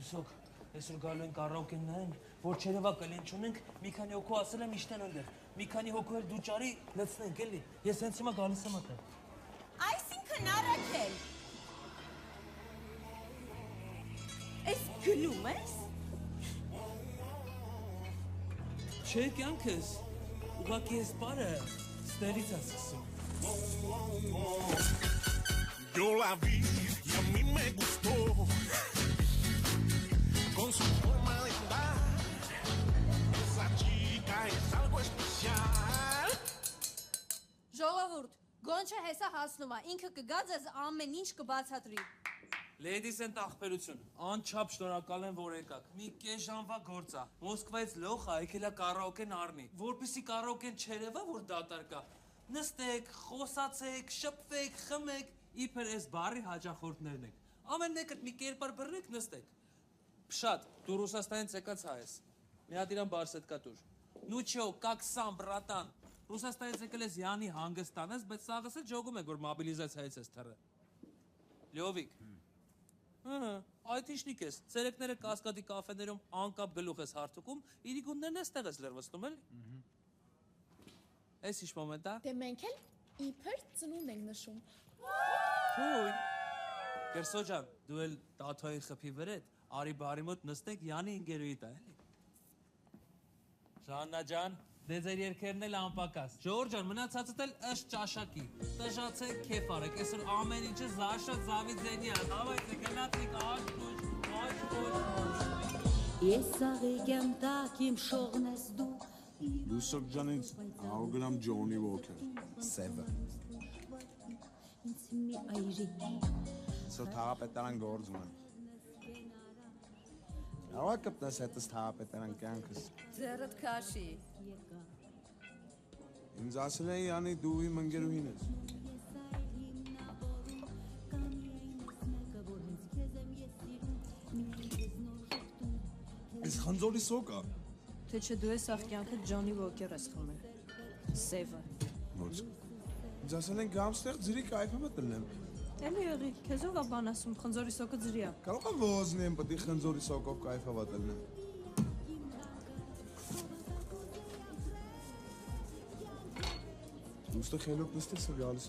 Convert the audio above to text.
Լուսոք, այսօր գալու են կարաոկեն նայեն, որ չերևա կլեն չունենք, մի քանի հոգու ասել եմ իշտեն ընդեր, մի քանի հոգու էլ դու ճարի լցնենք, էլի, ես հենց հիմա գալիս եմ ատեղ։ Այսինքն Արաքել, ես գնում ես։ Չէ կյանքս, ուղղակի ես բարը ստերից է սկսում։ Yo la vi y a mí me gustó con su forma de andar. Esa chica es algo especial. Ժողովուրդ, Գոնչը հեսա հասնում է, ինքը կգա ձեզ ամեն ինչ կբացատրի։ Ladies and ախպերություն, անչափ շնորհակալ եմ, որ եկաք։ Մի կես ժամվա գործ է։ Մոսկվայից լոխ է եկել է կարաոկեն առնի, որպեսզի կարաոկեն չերևա, որ դատարկ է։ Նստեք, խոսացեք, շփվեք, խմեք, իբր այս բարի հաճախորդներն եք։ Ամեն մեկը մի կերպար բռնեք, նստեք։ Փշատ, դու Ռուսաստանից եկած հայ ես։ Մի հատ իրան բարսետ կատուր։ Ну чё, как сам, братан։ Ռուսաստանից եկել ես Յանի հանգստան ես, բայց սաղս էլ ջոգում եք, որ մոբիլիզացիայից ես թռը։ Լյովիկ։ Այդիշնիկ ես, ծերեկները կասկադի կաֆեներում անկապ գլուխ ես հարթուկում, իրիկուններն ես տեղ ես լրվստում էլի։ Այս ինչ մոմենտ է։ Դե մենք էլ իբր ծնունդ ենք նշում։ Թույն։ Կերսո ջան, դու էլ տաթոյի խփի վրետ, արի բարի մոտ նստեք Յանի ինգերուի տա էլի։ Ժաննա ջան, դե ձեր երկերն էլ անպակաս։ Ժողովուրդ ջան, մնացածդ էլ ըստ ճաշակի։ Տժացեք, քեֆ արեք, այսօր ամեն ինչը Զաշա Զավիդենյա, հավայցեք, գնացեք, աշկուշ։ Ես աղիգեմ տակ իմ շողն ես դու։ Լուսոք ջանից 100 գրամ Ջոնի Վոքեր, սևը։ Ինձ մի այրի։ Սո թաղապետարան գործ ունեմ։ Կարող եք կպնես հետս թաղապետարան կյանքս։ Ձեռդ քաշի։ Ինձ ասել են Յանի դու իմ ընկերուհին ես։ Ես խնձորի սոկ է։ Թե չէ դու ես աղ կյանքը Ջոնի Վոքեր ես խմել։ Սևը։ Ոնց։ Ինձ ասել են գամստեղ ձրի կայֆը մտնեմ։ Էլի եղի, քեզով ա բան ասում, խնձորի սոկը ձրի ա։ Կարող եմ ոզնեմ, պետք է խնձորի սոկով կայֆը վատելնեմ։ Ուստը խելոք նստես է գալիս։